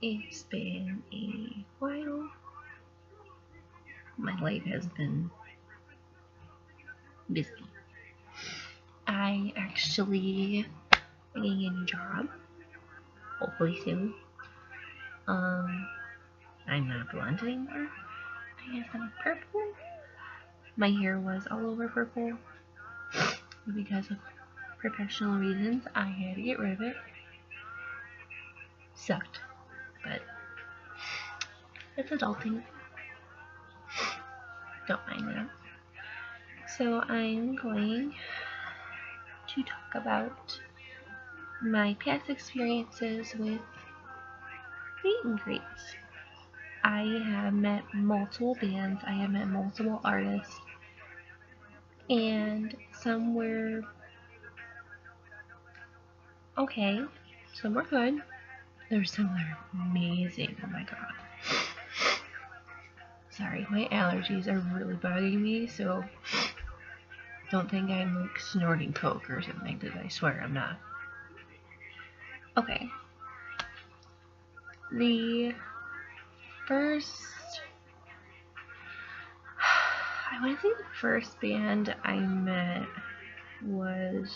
It's been a while. My life has been busy. I actually getting a new job, hopefully soon. I'm not blonde anymore. I have some purple. My hair was all over purple because of professional reasons. I had to get rid of it. Sucked, but it's adulting. Don't mind that. So I'm going to talk about my past experiences with meet and greets. I have met multiple bands, I have met multiple artists, and some were okay, some were good. There's some that are amazing. Oh my god. Sorry, my allergies are really bugging me, so don't think I'm like snorting coke or something, because I swear I'm not. Okay. The first, I want to say the first band I met was,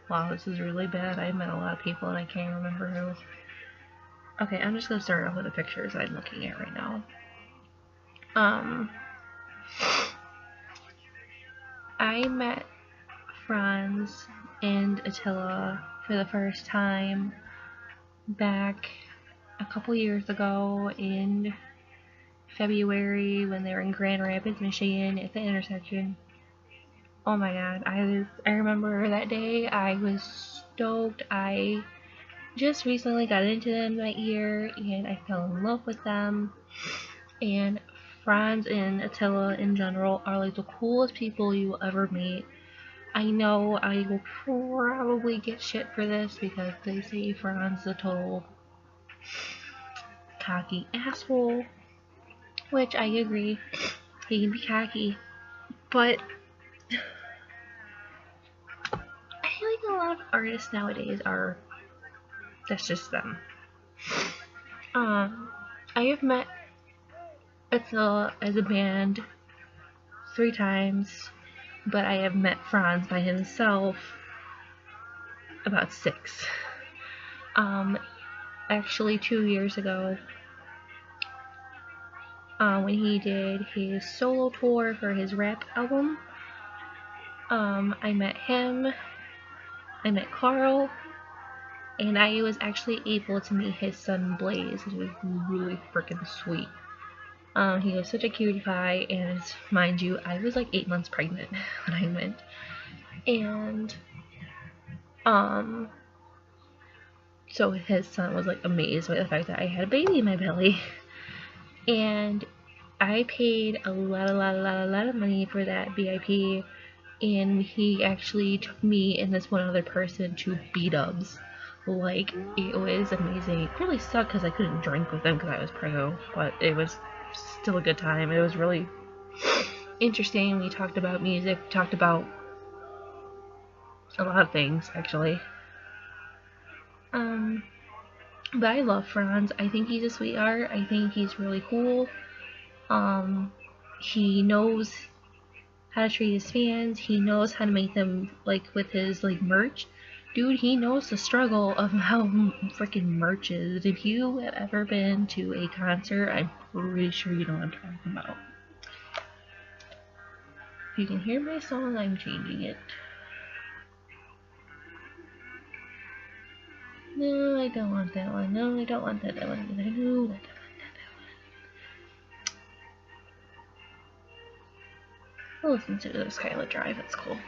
wow, this is really bad. I met a lot of people and I can't remember who. Okay, I'm just going to start off with the pictures I'm looking at right now. I met Franz and Attila for the first time back a couple years ago in February when they were in Grand Rapids, Michigan at the intersection. Oh my god, I remember that day. I was stoked. I just recently got into them that year and I fell in love with them. And Franz and Attila in general are like the coolest people you will ever meet. I know I will probably get shit for this because they say Franz is a total cocky asshole, which I agree. He can be cocky, but I feel like a lot of artists nowadays are, that's just them. I have met Attila as a band 3 times, but I have met Franz by himself about 6. Actually 2 years ago, when he did his solo tour for his rap album, I met him, I met Carl, and I was actually able to meet his son Blaze, which was really freaking sweet. He was such a cutie pie, and mind you, I was like 8 months pregnant when I went. And, so his son was like amazed by the fact that I had a baby in my belly. And I paid a lot of money for that VIP, and he actually took me and this one other person to B-dubs. Like, it was amazing. It really sucked because I couldn't drink with them because I was preggo, but it was still a good time. It was really interesting. We talked about music, we talked about a lot of things, actually. But I love Franz. I think he's a sweetheart. I think he's really cool. He knows how to treat his fans. He knows how to make them, like, with his, like, merch. Dude, he knows the struggle of how freaking merch is. If you have ever been to a concert, I'm pretty sure you know what I'm talking about. If you can hear my song, I'm changing it. No, I don't want that one. No, I don't want that one. No, I don't want that one. I'll listen to the Skylar Drive. It's cool.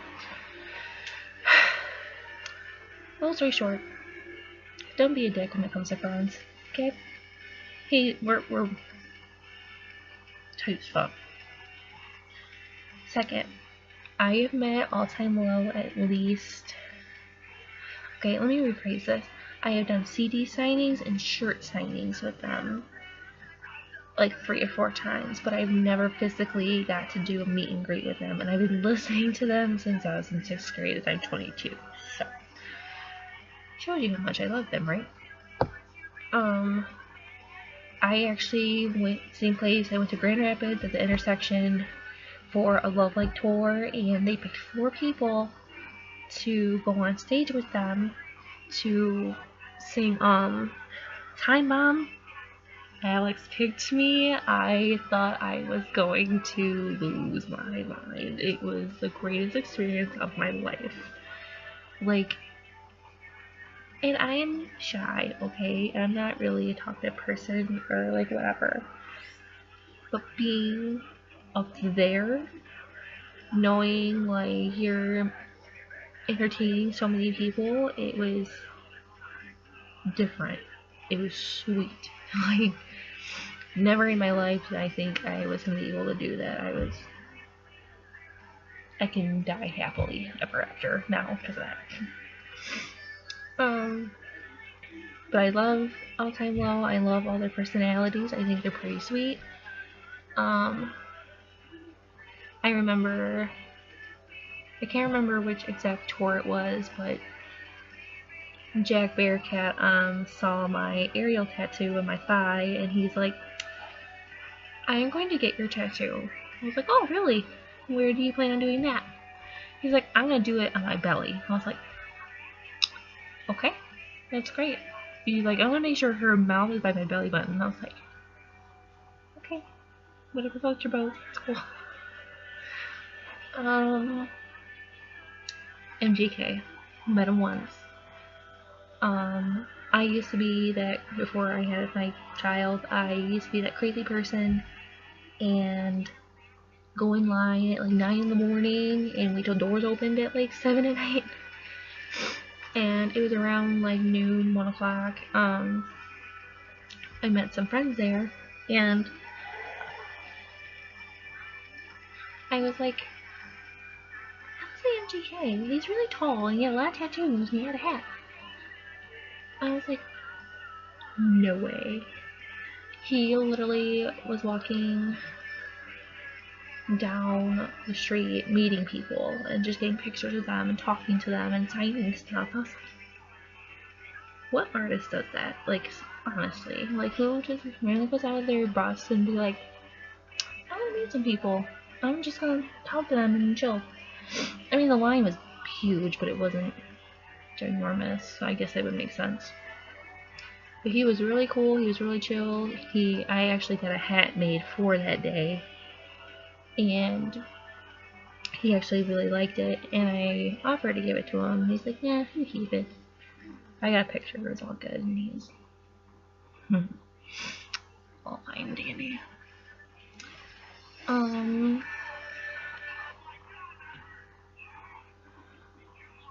Long story short, don't be a dick when it comes to Franz, okay? Hey, we're tight as fuck. Second, I have met All Time Low at least. Okay, let me rephrase this. I have done CD signings and shirt signings with them like 3 or 4 times, but I've never physically got to do a meet and greet with them, and I've been listening to them since I was in 6th grade and I'm 22, so shows you how much I love them, right? Um, I actually went same place. I went to Grand Rapids at the intersection for a Love Like tour, and they picked 4 people to go on stage with them to sing Time Bomb. Alex picked me. I thought I was going to lose my mind. It was the greatest experience of my life. Like, and I am shy, okay? I'm not really a talkative person or like whatever. But being up there, knowing like you're entertaining so many people, it was different. It was sweet. Like, never in my life did I think I was gonna be able to do that. I can die happily ever after now because of that. Um, but I love All Time Low. I love all their personalities. I think they're pretty sweet. I remember, I can't remember which exact tour it was, but Jack Bearcat saw my Ariel tattoo on my thigh, and he's like, I am going to get your tattoo. I was like, oh, really? Where do you plan on doing that? He's like, I'm going to do it on my belly. I was like, okay, that's great. He's like, I want to make sure her mouth is by my belly button. I was like, okay, whatever floats your boat. It's cool. MGK. Met him once. I used to be that, before I had my child, I used to be that crazy person and go in line at like 9 in the morning and wait till doors opened at like 7 at night. And it was around like noon, 1 o'clock. I met some friends there, and I was like, how's the MGK? He's really tall and he had a lot of tattoos and he had a hat. I was like, no way. He literally was walking down the street meeting people and just getting pictures of them and talking to them and signing stuff. I was like, what artist does that? Like, honestly, like, who just randomly goes out of their bus and be like, I want to meet some people. I'm just gonna talk to them and chill. I mean, the line was huge, but it wasn't ginormous, so I guess it would make sense. But he was really cool. He was really chill. I actually got a hat made for that day, and he actually really liked it, and I offered to give it to him. He's like, yeah, you keep it. I got a picture. It was all good, and he's all fine and dandy.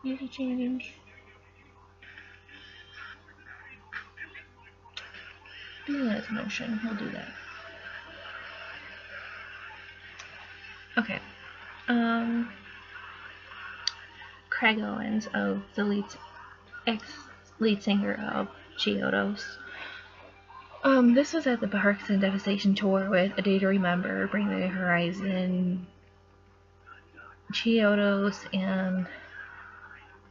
Here's a change. Being that it's motion, we'll do that. Okay. Craig Owens of the ex-lead singer of Chiodos. This was at the Parks and Devastation tour with A Day to Remember, Bring the Horizon, Chiodos, and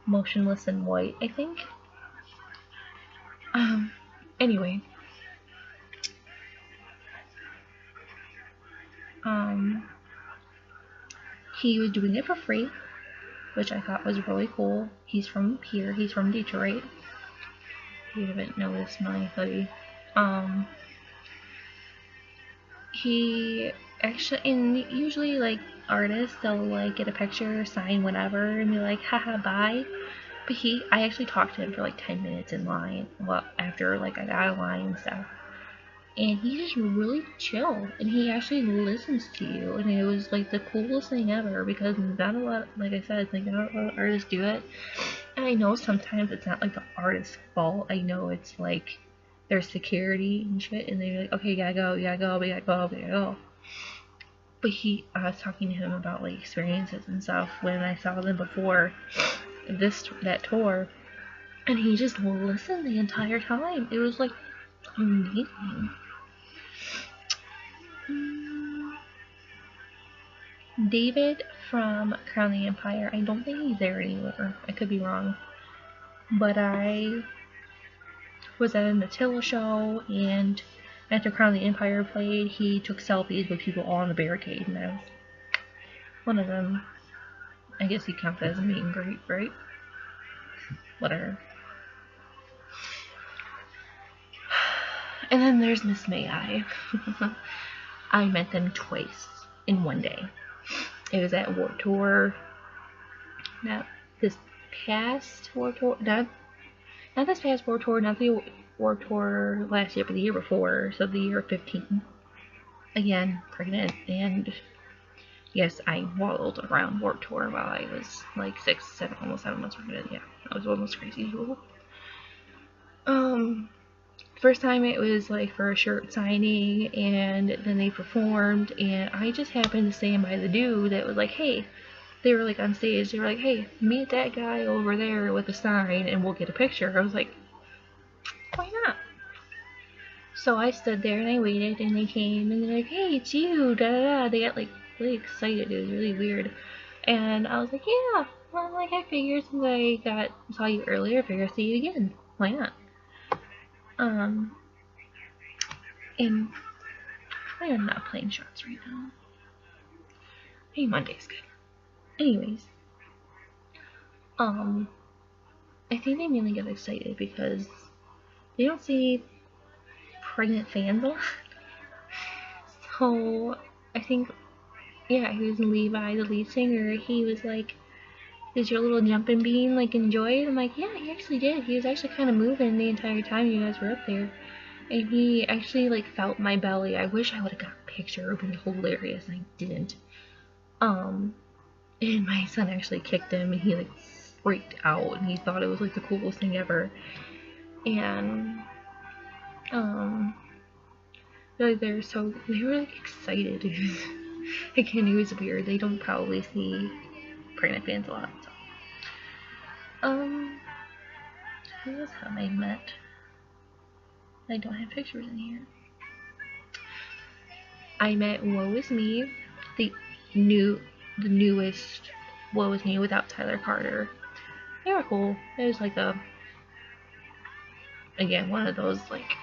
Motionless in White, I think. Anyway. He was doing it for free, which I thought was really cool. He's from here. He's from Detroit. If you haven't noticed my hoodie. He actually, and usually like artists, they'll like get a picture, sign whatever, and be like, haha, bye. But I actually talked to him for like 10 minutes in line, well, after like I got out of line and stuff. And he's just really chill, and he actually listens to you, and it was like the coolest thing ever, because not a lot, like I said, like not a lot of artists do it. And I know sometimes it's not like the artist's fault. I know it's like their security and shit, and they're like, okay, you gotta go, we gotta go. But I was talking to him about like experiences and stuff when I saw them before that tour, and he just listened the entire time. It was like amazing. David from Crown the Empire, I don't think he's there anymore. I could be wrong. But I was at an Attila show, and after Crown of the Empire played, he took selfies with people all on the barricade, and I was one of them. I guess he counts as a meet and greet, right? Whatever. And then there's Miss May I. I met them twice in one day. It was at Warped Tour. Not this past Warped Tour. Not this past Warped Tour. Not the Warped Tour last year, but the year before. So the year of 15. Again, pregnant. And yes, I waddled around Warped Tour while I was like 6, 7, almost 7 months pregnant. Yeah, that was almost crazy. First time it was like for a shirt signing, and then they performed, and I just happened to stand by the dude that was like, hey, they were like on stage, they were like, hey, meet that guy over there with a sign and we'll get a picture. I was like, why not? So I stood there and I waited, and they came and they're like, hey, it's you, da da da. They got like really excited. It was really weird. And I was like, yeah, well, like I figured since I saw you earlier, I figured I'd see you again. Why not? And I am not playing shots right now. Hey, Monday's good. Anyways, I think they mainly get excited because they don't see pregnant fans a lot. So I think, yeah, he was Levi, the lead singer. He was like, "Is your little jumping bean like enjoy it?" I'm like, "Yeah, he actually did. He was actually kind of moving the entire time you guys were up there." And he actually like felt my belly. I wish I would have got a picture. It would have been hilarious, and I didn't. And my son actually kicked him, and he like freaked out, and he thought it was like the coolest thing ever. And like they were like excited. Again, it was weird. They don't probably see pregnant fans a lot. So. Who else have I met? I don't have pictures in here. I met Woe Is Me, the newest Woe Is Me without Tyler Carter. They were cool. It was like again, one of those like,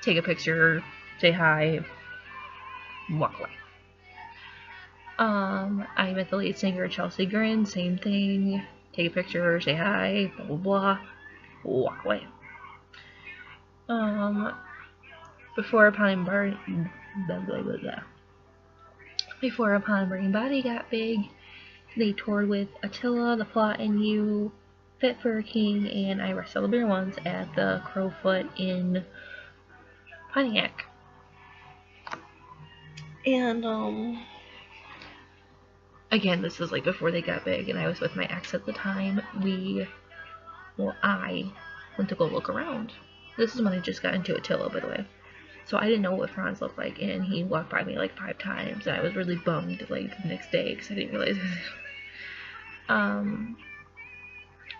take a picture, say hi, walk away. I met the lead singer Chelsea Grin, same thing. Take a picture, say hi, blah blah blah, walk away. Before Upon Burning Body got big, they toured with Attila, The Plot, and You, Fit for a King, and I Wrestled a Beer once at the Crowfoot in Pontiac. And again, this is like before they got big, and I was with my ex at the time. I went to go look around. This is when I just got into Attila, by the way. So I didn't know what Franz looked like, and he walked by me like 5 times, and I was really bummed like the next day because I didn't realize it.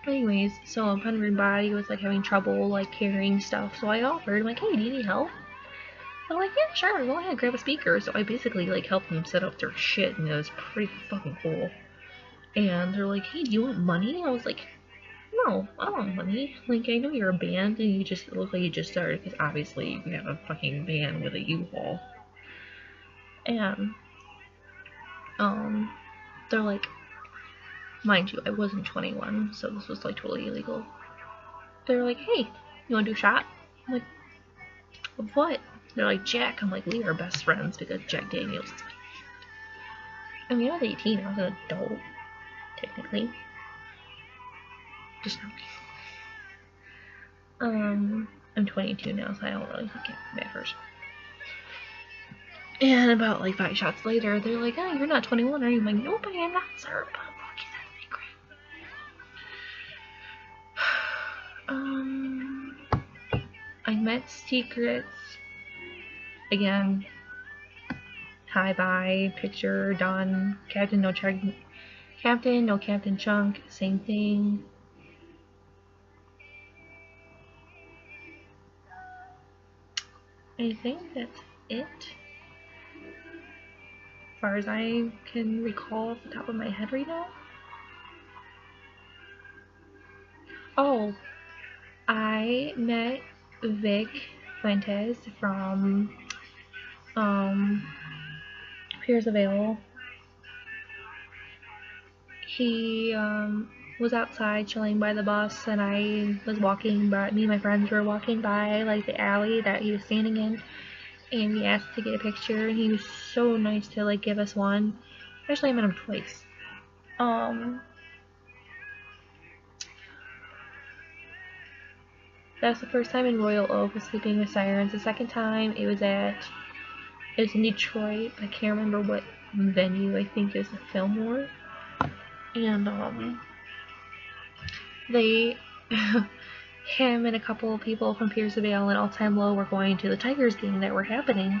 Anyways, so Upon Burning Body was like having trouble like carrying stuff, so I offered. I'm like, hey, do you need help? They're like, yeah, sure, go ahead, grab a speaker. So I basically like helped them set up their shit, and it was pretty fucking cool. And they're like, hey, do you want money? I was like, no, I don't want money. Like, I know you're a band, and it looks like you just started, because obviously you have a fucking van with a U-Haul. And, they're like, mind you, I wasn't 21, so this was like totally illegal. They're like, hey, you wanna do a shot? I'm like, of what? They're like, Jack. I'm like, we are best friends because Jack Daniels is my shit. I mean, I was 18, I was an adult, technically. Just not. I'm 22 now, so I don't really think it matters. And about like 5 shots later, they're like, oh, you're not 21, are you? I'm like, nope, I am not, sir. But I'll keep that secret. I met Secrets. Again, hi, bye, picture, done. Captain, no Captain Chunk, same thing. I think that's it. As far as I can recall off the top of my head right now. Oh, I met Vic Fuentes from Piers Avail. He was outside chilling by the bus, and I was walking by. Me and my friends were walking by like the alley that he was standing in, and we asked to get a picture. And he was so nice to like give us one. Actually, I met him twice. That's the first time in Royal Oak was Sleeping with Sirens. The second time it was in Detroit. I can't remember what venue. I think it was the Fillmore. And they him and a couple of people from Piers Avail and All Time Low were going to the Tigers game that were happening.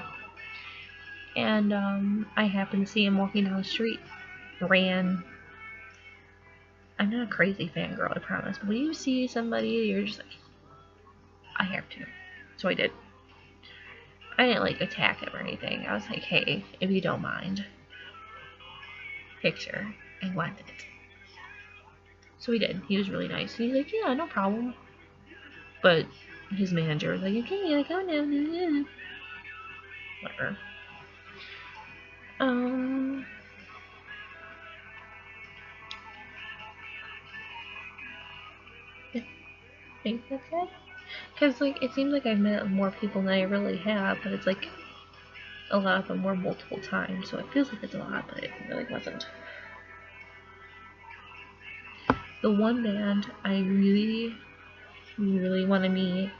And I happened to see him walking down the street. I'm not a crazy fangirl, I promise. But when you see somebody, you're just like, I have to. So I did. I didn't like attack him or anything. I was like, hey, if you don't mind, picture. I wanted it. So he did. He was really nice. And he's like, yeah, no problem. But his manager was like, okay, like, oh no. Whatever. I think that's it. Because, like, it seems like I've met more people than I really have, but it's like a lot of them were multiple times, so it feels like it's a lot, but it really wasn't. The one band I really, really want to meet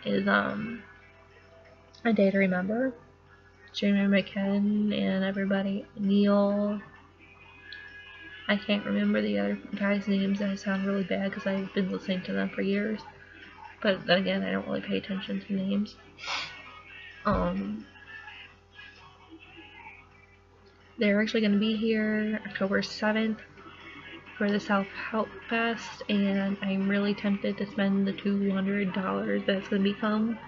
is A Day to Remember. Jeremy McKen and everybody. Neil. I can't remember the other guys' names, and I sound really bad because I've been listening to them for years. But then again, I don't really pay attention to names. They're actually going to be here October 7th for the South Help Fest, and I'm really tempted to spend the $200 that's going to become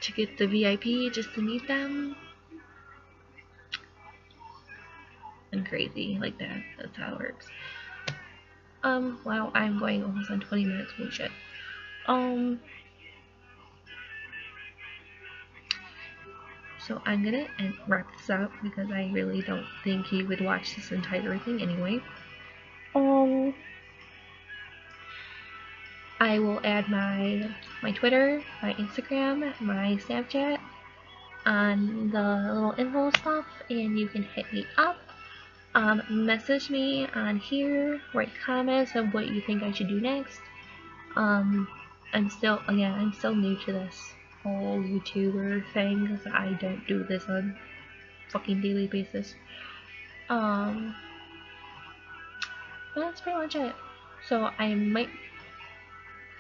to get the VIP just to meet them. And crazy like that. That's how it works. Wow, I'm going almost on 20 minutes. Holy shit. So I'm gonna wrap this up because I really don't think he would watch this entire thing anyway. I will add my Twitter, my Instagram, my Snapchat on the little info stuff, and you can hit me up. Message me on here, write comments of what you think I should do next. I'm still new to this whole YouTuber thing because I don't do this on a fucking daily basis. But that's pretty much it. So I might,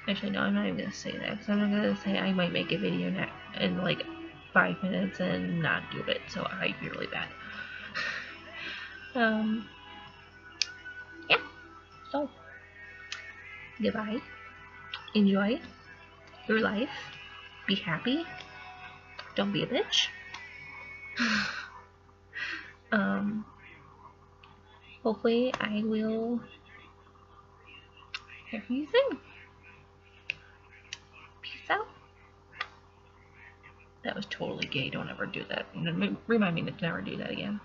actually no, I'm not even gonna say that because I'm not gonna say I might make a video in like 5 minutes and not do it, so I'd be really bad. Yeah, so goodbye, enjoy your life, be happy, don't be a bitch. Hopefully I will hear from you soon. Peace out. That was totally gay, don't ever do that. Remind me to never do that again.